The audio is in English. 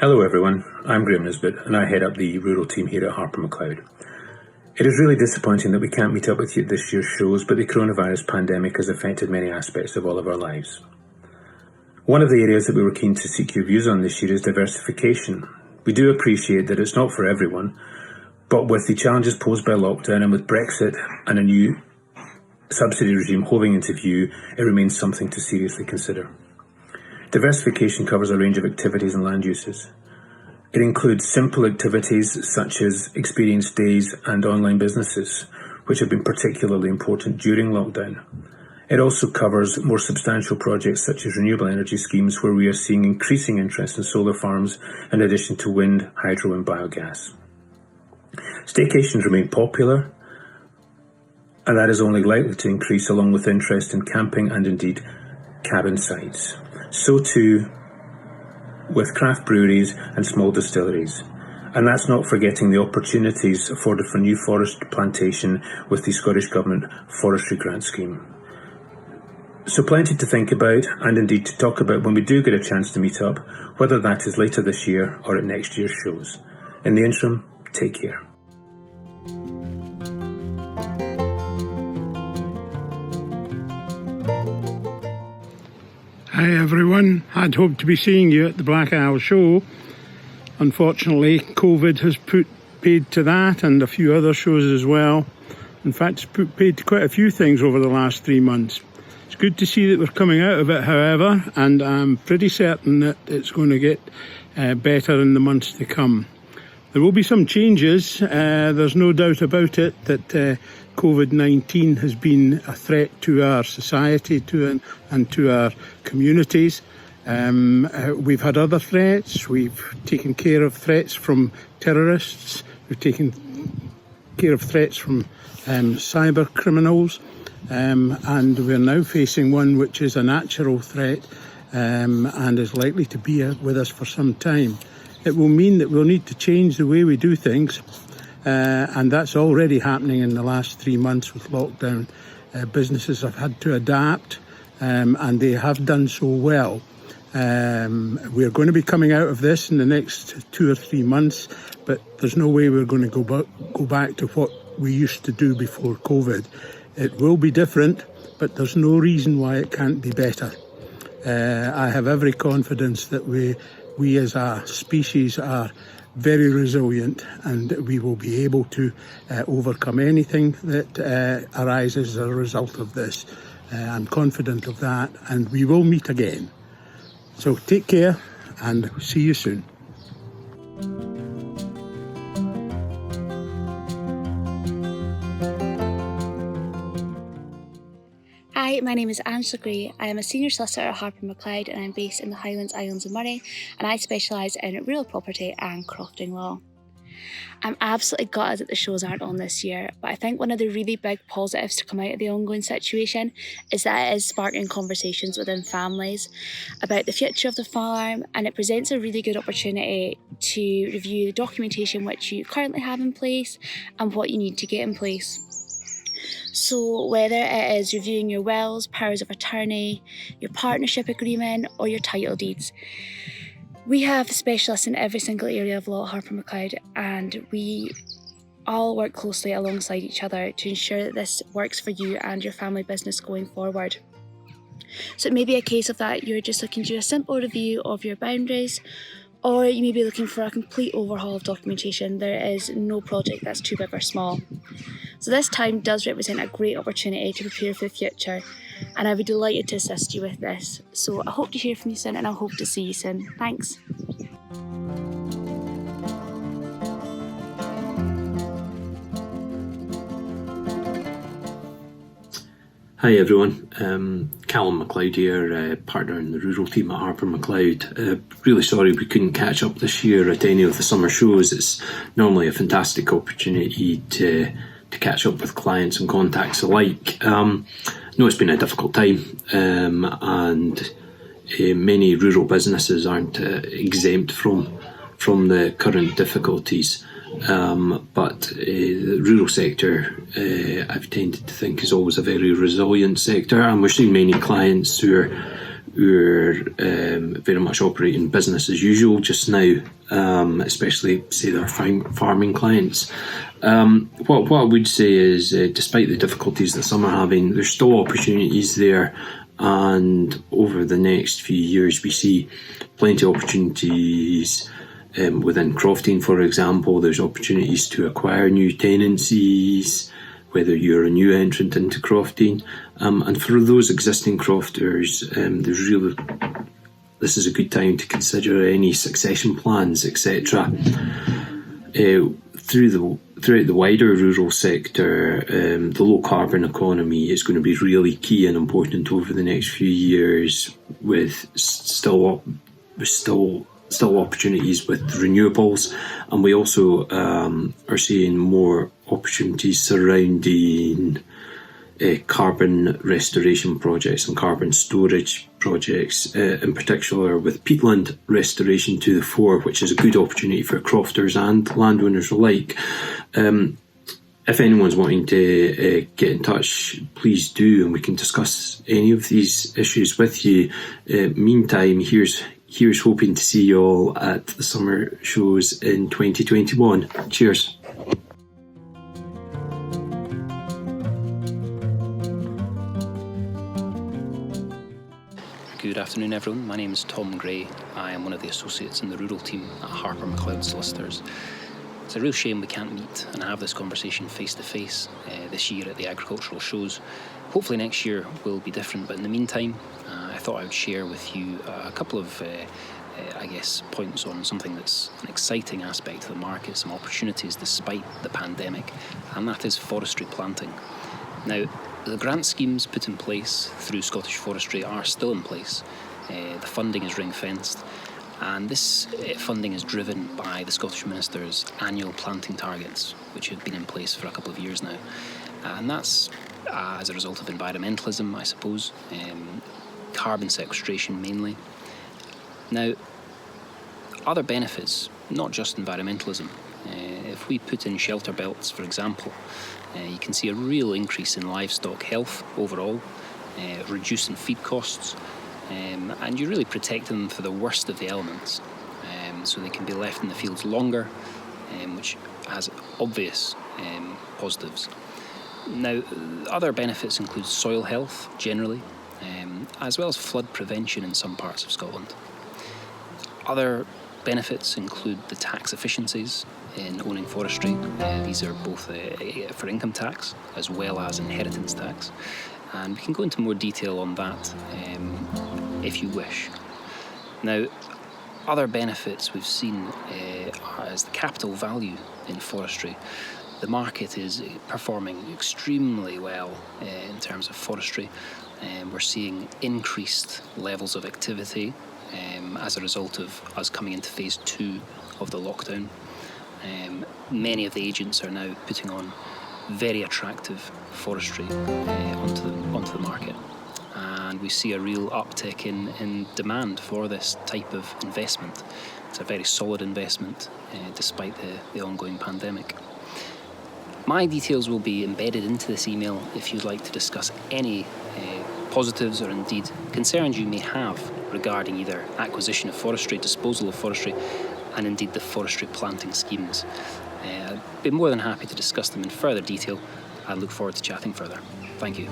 Hello everyone, I'm Graeme Nisbet and I head up the rural team here at Harper MacLeod. It is really disappointing that we can't meet up with you at this year's shows, but the coronavirus pandemic has affected many aspects of all of our lives. One of the areas that we were keen to seek your views on this year is diversification. We do appreciate that it's not for everyone, but with the challenges posed by lockdown and with Brexit and a new subsidy regime holding into view, it remains something to seriously consider. Diversification covers a range of activities and land uses. It includes simple activities such as experience days and online businesses, which have been particularly important during lockdown. It also covers more substantial projects such as renewable energy schemes, where we are seeing increasing interest in solar farms in addition to wind, hydro and biogas. Staycations remain popular, and that is only likely to increase along with interest in camping and indeed cabin sites. So too with craft breweries and small distilleries. And that's not forgetting the opportunities afforded for new forest plantation with the Scottish Government Forestry Grant Scheme. So plenty to think about and indeed to talk about when we do get a chance to meet up, whether that is later this year or at next year's shows. In the interim, take care. Hi everyone, I'd hoped to be seeing you at the Black Isle show. Unfortunately, COVID has put paid to that and a few other shows as well. In fact, it's put paid to quite a few things over the last 3 months. It's good to see that we're coming out of it, however, and I'm pretty certain that it's going to get better in the months to come. There will be some changes, there's no doubt about it, that COVID-19 has been a threat to our society and to our communities. We've had other threats. We've taken care of threats from terrorists. We've taken care of threats from cyber criminals. And we're now facing one which is a natural threat and is likely to be with us for some time. It will mean that we'll need to change the way we do things. And that's already happening in the last 3 months with lockdown. Businesses have had to adapt, and they have done so well. We're going to be coming out of this in the next 2 or 3 months, but there's no way we're going to go back to what we used to do before COVID. It will be different, but there's no reason why it can't be better. I have every confidence that we as a species are very resilient, and we will be able to overcome anything that arises as a result of this. I'm confident of that, and we will meet again. So take care and see you soon. Hi, my name is Angela Gray. I am a senior solicitor at Harper MacLeod and I'm based in the Highlands Islands of Moray, and I specialise in real property and crofting law. I'm absolutely gutted that the shows aren't on this year, but I think one of the really big positives to come out of the ongoing situation is that it is sparking conversations within families about the future of the farm, and it presents a really good opportunity to review the documentation which you currently have in place and what you need to get in place. So whether it is reviewing your wills, powers of attorney, your partnership agreement or your title deeds, we have specialists in every single area of law at Harper MacLeod, and we all work closely alongside each other to ensure that this works for you and your family business going forward. So it may be a case of that you're just looking to do a simple review of your boundaries, or you may be looking for a complete overhaul of documentation. There is no project that's too big or small. So this time does represent a great opportunity to prepare for the future, and I'd be delighted to assist you with this. So I hope to hear from you soon, and I hope to see you soon. Thanks. Hi everyone, Calum MacLeod here, partner in the rural team at Harper MacLeod. Really sorry we couldn't catch up this year at any of the summer shows. It's normally a fantastic opportunity to catch up with clients and contacts alike. No, it's been a difficult time, and many rural businesses aren't exempt from the current difficulties. But the rural sector, I've tended to think, is always a very resilient sector, and we're seeing many clients who are we're very much operating business as usual just now, especially, say, their farming clients. What I would say is, despite the difficulties that some are having, there's still opportunities there, and over the next few years we see plenty of opportunities within crofting. For example, there's opportunities to acquire new tenancies, whether you're a new entrant into crofting, and for those existing crofters, this is a good time to consider any succession plans, etc. Throughout the wider rural sector, the low carbon economy is going to be really key and important over the next few years, with still opportunities with renewables, and we also are seeing more opportunities surrounding carbon restoration projects and carbon storage projects, in particular with peatland restoration to the fore, which is a good opportunity for crofters and landowners alike. If anyone's wanting to get in touch, please do, and we can discuss any of these issues with you. Meantime, here's hoping to see you all at the summer shows in 2021. Cheers. Good afternoon, everyone. My name is Tom Gray. I am one of the associates in the rural team at Harper MacLeod Solicitors. It's a real shame we can't meet and have this conversation face to face this year at the agricultural shows. Hopefully next year will be different, but in the meantime, I thought I would share with you a couple of points on something that's an exciting aspect of the market, some opportunities despite the pandemic, and that is forestry planting. Now, the grant schemes put in place through Scottish Forestry are still in place. The funding is ring-fenced, and this funding is driven by the Scottish Minister's annual planting targets, which have been in place for a couple of years now. And that's as a result of environmentalism, I suppose, carbon sequestration mainly. Now, other benefits, not just environmentalism. If we put in shelter belts, for example, you can see a real increase in livestock health overall, reducing feed costs, and you're really protecting them for the worst of the elements, so they can be left in the fields longer, which has obvious positives. Now, other benefits include soil health generally, as well as flood prevention in some parts of Scotland. Other benefits include the tax efficiencies in owning forestry. These are both for income tax as well as inheritance tax, and we can go into more detail on that if you wish. Now, other benefits we've seen as the capital value in forestry. The market is performing extremely well in terms of forestry. We're seeing increased levels of activity as a result of us coming into phase 2 of the lockdown. Many of the agents are now putting on very attractive forestry onto the market, and we see a real uptick in demand for this type of investment. It's a very solid investment despite the ongoing pandemic. My details will be embedded into this email if you'd like to discuss any positives or indeed concerns you may have regarding either acquisition of forestry, disposal of forestry, and indeed the forestry planting schemes. I'd be more than happy to discuss them in further detail. I look forward to chatting further. Thank you.